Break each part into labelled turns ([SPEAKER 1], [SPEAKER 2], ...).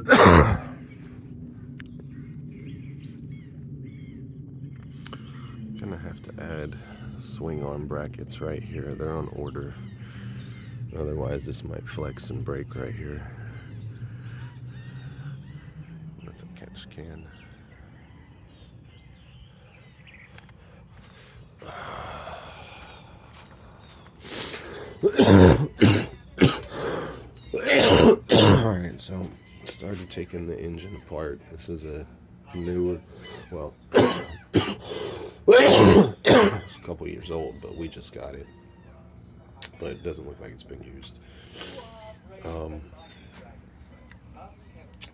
[SPEAKER 1] Gonna have to add swing arm brackets right here. They're on order. Otherwise, this might flex and break right here. That's a catch can. Alright, so started taking the engine apart. This is a newer, well, it's a couple years old, but we just got it. But it doesn't look like it's been used.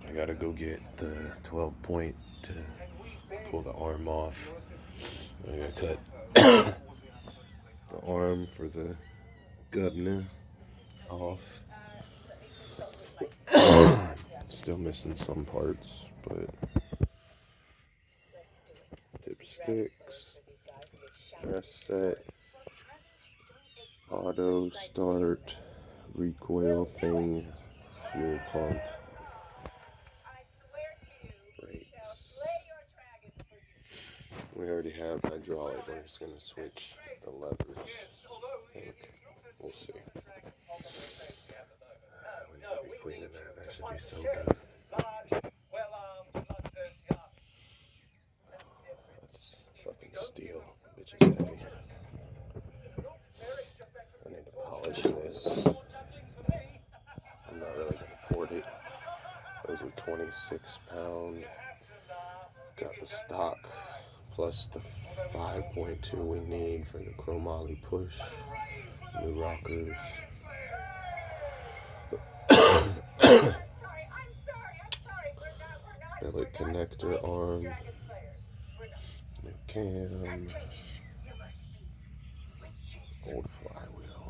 [SPEAKER 1] I gotta go get the 12 point to pull the arm off. I gotta cut the arm for the governor off. Still missing some parts, but dipsticks, dress set, auto start, recoil thing, fuel pump, brakes. We already have hydraulic. We're just gonna switch the levers. I think we'll see. We need to be cleaning that. That should be so good. That's fucking steel. Bitch is heavy. I need to polish this. I'm not really gonna afford it. Those are 26 pound. Got the stock plus the 5.2 we need for the chromoly push. New rockers. Billet connector arm. New cam. Old flywheel.